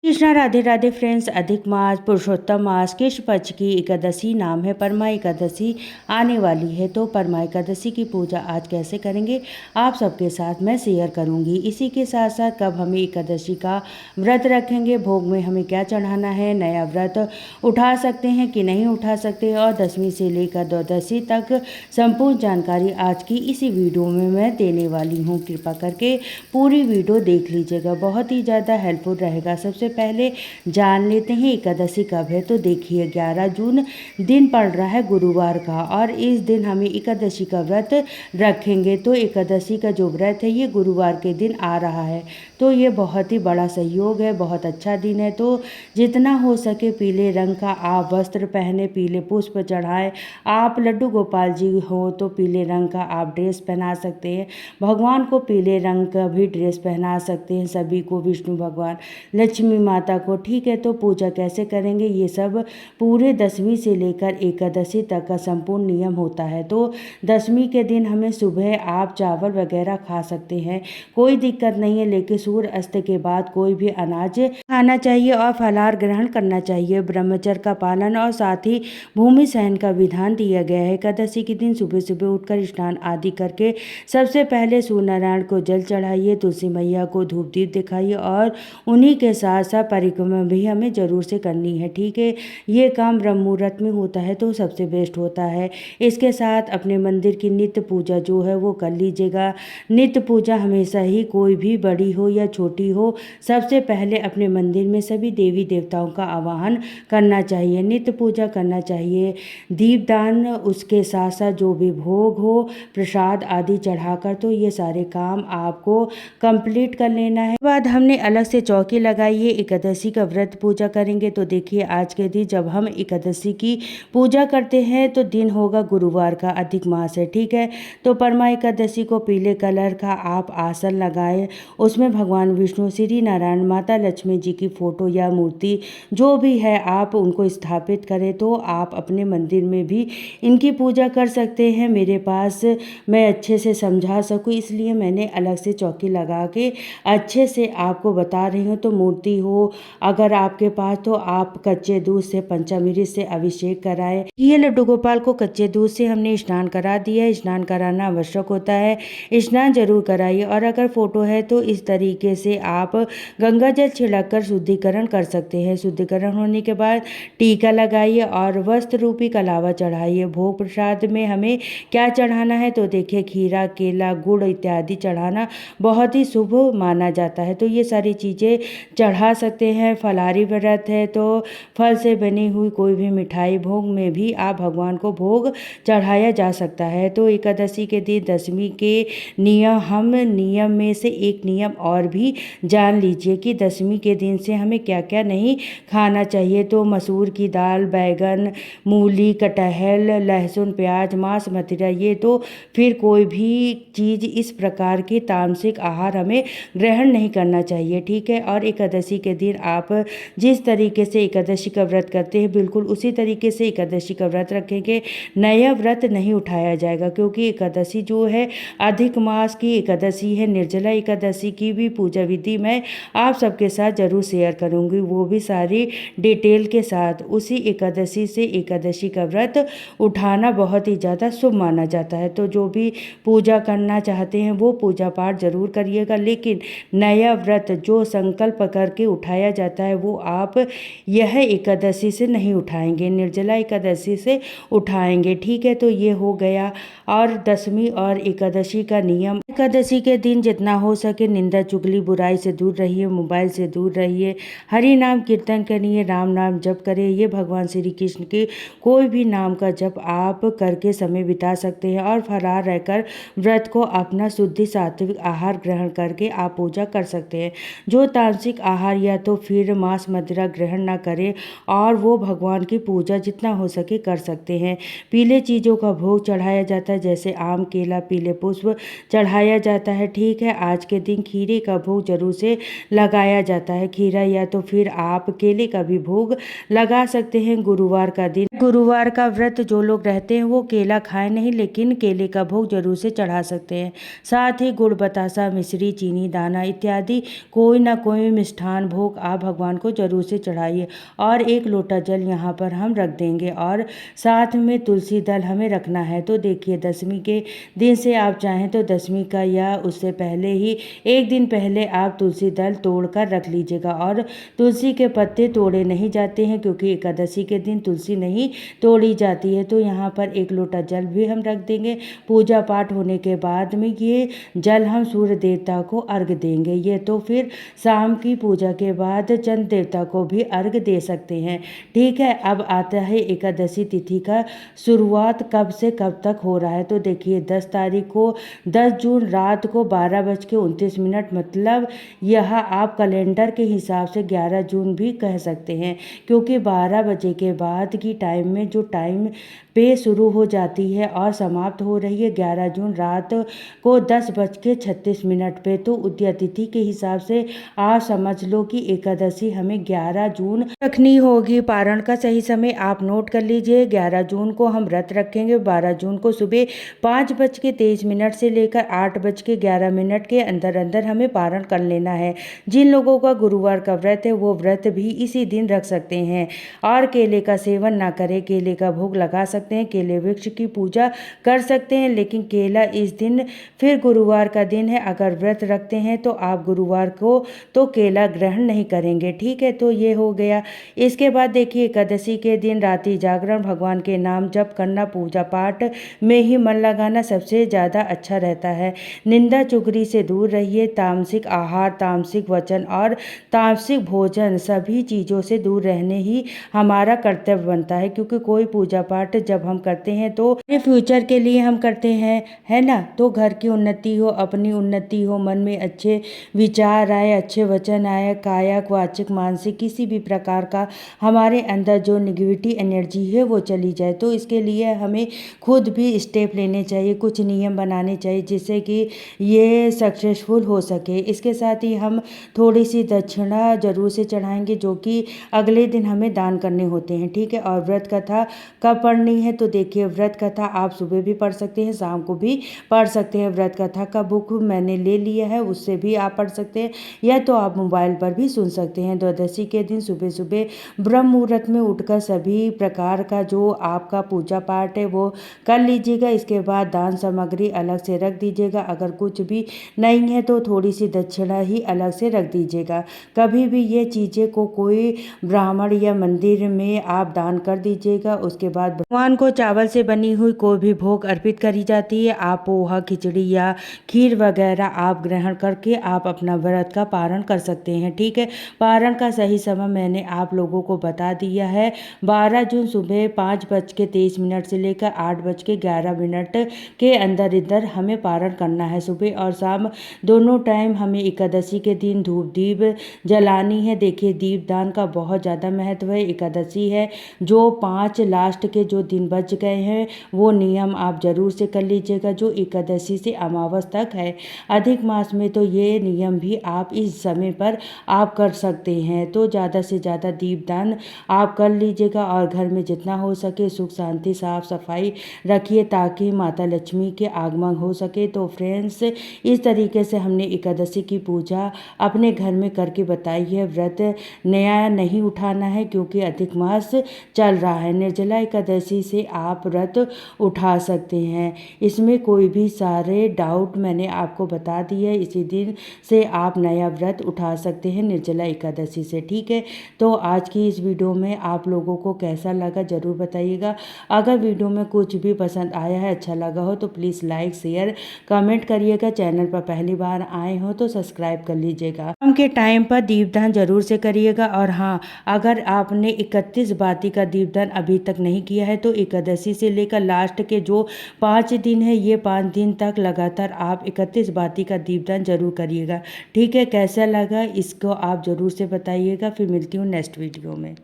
Krishna Radhe Radhe friends. अधिक मास पुरुषोत्तम मास कृष्ण पक्ष की एकादशी नाम है परमा एकादशी आने वाली है। तो परमा एकादशी की पूजा आज कैसे करेंगे आप सबके साथ मैं शेयर करूंगी। इसी के साथ साथ कब हमें एकादशी का व्रत रखेंगे, भोग में हमें क्या चढ़ाना है, नया व्रत उठा सकते हैं कि नहीं उठा सकते, और दसवीं से लेकर द्वादशी तक संपूर्ण जानकारी आज की इसी वीडियो में मैं देने वाली हूँ। कृपा करके पूरी वीडियो देख लीजिएगा, बहुत ही ज़्यादा हेल्पफुल रहेगा। सबसे पहले जान लेते हैं एकादशी कब है। तो देखिए 11 जून दिन पड़ रहा है गुरुवार का, और इस दिन हमें एकादशी का व्रत रखेंगे। तो एकादशी का जो व्रत है ये गुरुवार के दिन आ रहा है, तो ये बहुत ही बड़ा सहयोग है, बहुत अच्छा दिन है। तो जितना हो सके पीले रंग का आप वस्त्र पहने, पीले पुष्प चढ़ाएं। आप लड्डू गोपाल जी हो तो पीले रंग का आप ड्रेस पहना सकते हैं, भगवान को पीले रंग का भी ड्रेस पहना सकते हैं, सभी को, विष्णु भगवान, लक्ष्मी माता को। ठीक है, तो पूजा कैसे करेंगे ये सब पूरे दसवीं से लेकर एकादशी तक का संपूर्ण नियम होता है। तो दसवीं के दिन हमें सुबह आप चावल वगैरह खा सकते हैं, कोई दिक्कत नहीं है, लेकिन सूर्य अस्त के बाद कोई भी अनाज खाना चाहिए और फलाहार ग्रहण करना चाहिए, ब्रह्मचर्य का पालन, और साथ ही भूमि सहन का विधान दिया गया है। एकादशी के दिन सुबह सुबह उठकर स्नान आदि करके सबसे पहले सूर्य नारायण को जल चढ़ाइए, तुलसी मैया को धूप दीप दिखाइए, और उन्हीं के साथ साथ परिक्रमा भी हमें जरूर से करनी है। ठीक है, ये काम ब्रह्म मुहूर्त में होता है तो सबसे बेस्ट होता है। इसके साथ अपने मंदिर की नित्य पूजा जो है वो कर लीजिएगा। नित्य पूजा हमेशा ही, कोई भी बड़ी हो या छोटी हो, सबसे पहले अपने मंदिर में सभी देवी देवताओं का आवाहन करना चाहिए, नित्य पूजा करना चाहिए, दीपदान, उसके साथ साथ जो भी भोग हो, प्रसाद आदि चढ़ाकर, तो ये सारे काम आपको कंप्लीट कर लेना है। बाद हमने अलग से चौकी लगाई है, एकादशी का व्रत पूजा करेंगे। तो देखिए आज के दिन जब हम एकादशी की पूजा करते हैं तो दिन होगा गुरुवार का, अधिक मास है। ठीक है, तो परमा एकादशी को पीले कलर का आप आसन लगाएं, उसमें भगवान विष्णु, श्री नारायण, माता लक्ष्मी जी की फोटो या मूर्ति जो भी है आप उनको स्थापित करें। तो आप अपने मंदिर में भी इनकी पूजा कर सकते हैं। मेरे पास मैं अच्छे से समझा सकूं इसलिए मैंने अलग से चौकी लगा के अच्छे से आपको बता रही हूँ। तो मूर्ति हो अगर आपके पास तो आप कच्चे दूध से पंचामृत से अभिषेक कराएं। ये लड्डू गोपाल को कच्चे दूध से हमने स्नान करा दिया है, स्नान कराना आवश्यक होता है, स्नान जरूर कराइए। और अगर फोटो है तो इस तरीके से आप गंगा जल छिड़क कर शुद्धिकरण कर सकते हैं। शुद्धिकरण होने के बाद टीका लगाइए और वस्त्र रूपी कलावा चढ़ाइए। भोग प्रसाद में हमें क्या चढ़ाना है तो देखिए खीरा, केला, गुड़ इत्यादि चढ़ाना बहुत ही शुभ माना जाता है। तो ये सारी चीज़ें चढ़ा सकते हैं। फलाहारी व्रत है तो फल से बनी हुई कोई भी मिठाई भोग में भी आप भगवान को भोग चढ़ाया जा सकता है। तो एकादशी के दिन दसवीं के नियम में से एक नियम और भी जान लीजिए कि दसवीं के दिन से हमें क्या क्या नहीं खाना चाहिए। तो मसूर की दाल, बैगन, मूली, कटहल, लहसुन, प्याज, मांस, मदिरा, ये तो फिर कोई भी चीज़ इस प्रकार की तामसिक आहार हमें ग्रहण नहीं करना चाहिए। ठीक है, और एकादशी के दिन आप जिस तरीके से एकादशी का व्रत करते हैं बिल्कुल उसी तरीके से एकादशी का व्रत रखेंगे। नया व्रत नहीं उठाया जाएगा, क्योंकि एकादशी जो है अधिक मास की एकादशी है। निर्जला एकादशी की भी पूजा विधि मैं आप सबके साथ जरूर शेयर करूंगी, वो भी सारी डिटेल के साथ। उसी एकादशी से एकादशी का व्रत उठाना बहुत ही ज़्यादा शुभ माना जाता है। तो जो भी पूजा करना चाहते हैं वो पूजा पाठ जरूर करिएगा, लेकिन नया व्रत जो संकल्प करके उठाया जाता है वो आप यह एकादशी से नहीं उठाएंगे, निर्जला एकादशी से उठाएंगे। ठीक है, तो ये हो गया। और दसवीं और एकादशी का नियम, एकादशी के दिन जितना हो सके निंदा चुगली बुराई से दूर रहिए, मोबाइल से दूर रहिए, हरि नाम कीर्तन करिए, राम नाम जप करिए। ये भगवान श्री कृष्ण के कोई भी नाम का जप आप करके समय बिता सकते हैं, और फरार रहकर व्रत को अपना शुद्धि सात्विक आहार ग्रहण करके आप पूजा कर सकते हैं। जो तामसिक आहार या तो फिर मांस मदिरा ग्रहण ना करें, और वो भगवान की पूजा जितना हो सके कर सकते हैं। पीले चीज़ों का भोग चढ़ाया जाता है, जैसे आम, केला, पीले पुष्प चढ़ाया जाता है। ठीक है, आज के दिन खीरे का भोग जरूर से लगाया जाता है, खीरा या तो फिर आप केले का भी भोग लगा सकते हैं। गुरुवार का दिन गुरुवार का व्रत जो लोग रहते हैं वो केला खाएं नहीं, लेकिन केले का भोग जरूर से चढ़ा सकते हैं। साथ ही गुड़, बतासा, मिश्री, चीनी दाना इत्यादि कोई ना कोई मिष्ठान भोग आप भगवान को जरूर से चढ़ाइए। और 1 लोटा जल यहाँ पर हम रख देंगे और साथ में तुलसी दल हमें रखना है। तो देखिए, दशमी के दिन से आप चाहें तो दशमी का या उससे पहले ही 1 दिन पहले आप तुलसी दल तोड़ कर रख लीजिएगा। और तुलसी के पत्ते तोड़े नहीं जाते हैं, क्योंकि एकादशी के दिन तुलसी नहीं तोड़ी जाती है। तो यहाँ पर 1 लोटा जल भी हम रख देंगे। पूजा पाठ होने के बाद में ये जल हम सूर्य देवता को अर्घ देंगे। ये तो फिर शाम की पूजा के बाद चंद्र देवता को भी अर्घ दे सकते हैं। ठीक है, अब आता है एकादशी तिथि का शुरुआत कब से कब तक हो रहा है। तो देखिए, 10 तारीख को 10 जून रात को 12:29, मतलब यह आप कैलेंडर के हिसाब से 11 जून भी कह सकते हैं, क्योंकि 12 बजे के बाद की टाइम में जो टाइम पे शुरू हो जाती है और समाप्त हो रही है 11 जून रात को 10:36 पे। तो उदया तिथि के हिसाब से आप समझ लो कि एकादशी हमें 11 जून रखनी होगी। पारण का सही समय आप नोट कर लीजिए। 11 जून को हम व्रत रखेंगे। 12 जून को सुबह 5:23 से लेकर 8:11 के अंदर अंदर हमें पारण कर लेना है। जिन लोगों का गुरुवार का व्रत है वो व्रत भी इसी दिन रख सकते हैं। और केले का सेवन ना करें, केले का भोग लगा सकते हैं, केले वृक्ष की पूजा कर सकते हैं, लेकिन केला इस दिन फिर गुरुवार का दिन है, अगर व्रत रखते हैं तो आप गुरुवार को तो केला ग्रहण नहीं करेंगे। ठीक है, तो ये हो गया। इसके बाद देखिए, एकादशी के दिन रात्रि जागरण, भगवान के नाम जप करना, पूजा पाठ में ही मन लगाना सबसे ज़्यादा अच्छा रहता है। निंदा चुगली से दूर रहिए। तामसिक आहार, तामसिक वचन और तामसिक भोजन सभी चीज़ों से दूर रहने ही हमारा कर्तव्य बनता है, क्योंकि कोई पूजा पाठ जब हम करते हैं तो फ्यूचर के लिए हम करते हैं, है ना। तो घर की उन्नति हो, अपनी उन्नति हो, मन में अच्छे विचार आए, अच्छे वचन आए, कायक, वाचिक, मानसिक किसी भी प्रकार का हमारे अंदर जो निगेटिव एनर्जी है वो चली जाए। तो इसके लिए हमें खुद भी स्टेप लेने चाहिए, कुछ नियम बनाने चाहिए जिससे कि ये सक्सेसफुल हो सके। इसके साथ ही हम थोड़ी सी दक्षिणा जरूर से चढ़ाएंगे, जो कि अगले दिन हमें दान करने होते हैं। ठीक है, और व्रत कथा कब पढ़नी है। तो देखिए, व्रत कथा आप सुबह भी पढ़ सकते हैं, शाम को भी पढ़ सकते हैं। व्रत कथा का बुक मैंने ले लिया है, उससे भी आप पढ़ सकते हैं, या तो आप मोबाइल पर भी सुन सकते हैं। द्वादशी के दिन सुबह सुबह ब्रह्म मुहूर्त में उठकर सभी प्रकार का जो आपका पूजा पाठ है वो कर लीजिएगा। इसके बाद दान सामग्री अलग से रख दीजिएगा। अगर कुछ भी नहीं है तो थोड़ी सी दक्षिणा ही अलग से रख दीजिएगा। कभी भी ये चीज़ें को कोई ब्राह्मण या मंदिर में आप दान कर दीजिएगा। उसके बाद भगवान को चावल से बनी हुई कोई भी भोग अर्पित करी जाती है। आप पोहा, खिचड़ी या खीर वगैरह आप ग्रहण करके आप अपना व्रत का पारण कर सकते हैं। ठीक है, पारण का सही समय मैंने आप लोगों को बता दिया है। 12 जून सुबह 5:23 से लेकर 8:11 के अंदर अंदर हमें पारण करना है। सुबह और शाम दोनों टाइम हमें एकादशी के दिन धूप दीप जलानी है। देखिए, दीपदान का बहुत ज़्यादा महत्व है। एकादशी है, जो 5 लास्ट के जो दिन बच गए हैं वो नियम आप जरूर से कर लीजिएगा, जो एकादशी से अमावस तक है। अधिक मास में तो ये नियम भी आप इस समय पर आप कर सकते हैं। तो ज़्यादा से ज़्यादा दीपदान आप कर लीजिएगा और घर में जितना हो सके सुख शांति साफ सफाई रखिए, ताकि माता लक्ष्मी के आगमन हो सके। तो फ्रेंड्स, इस तरीके से हमने एकादशी की पूजा अपने घर में करके बताई है। व्रत नया नहीं उठाना है, क्योंकि अधिक मास चल रहा है। निर्जला एकादशी से आप व्रत उठा सकते हैं, इसमें कोई भी सारे डाउट मैंने आपको बता दिए। इसी दिन से आप नया व्रत उठा सकते हैं निर्जला एकादशी से। ठीक है, तो आज की इस वीडियो में आप लोगों को कैसा लगा ज़रूर बताइएगा। अगर वीडियो में कुछ भी पसंद आया है, अच्छा लगा हो, तो प्लीज़ लाइक, शेयर, कमेंट करिएगा। चैनल पर पहली बार आए हो तो सब्सक्राइब कर लीजिएगा। शाम के टाइम पर दीपदान जरूर से करिएगा। और हाँ, अगर आपने 31 बाती का दीपदान अभी तक नहीं किया है तो एकादशी से लेकर लास्ट के जो 5 दिन है, ये 5 दिन तक लगातार आप 31 बाती का दीपदान जरूर करिएगा। ठीक है, कैसा लगा इसको आप ज़रूर से बताइएगा। फिर मिलती हूँ नेक्स्ट वीडियो में।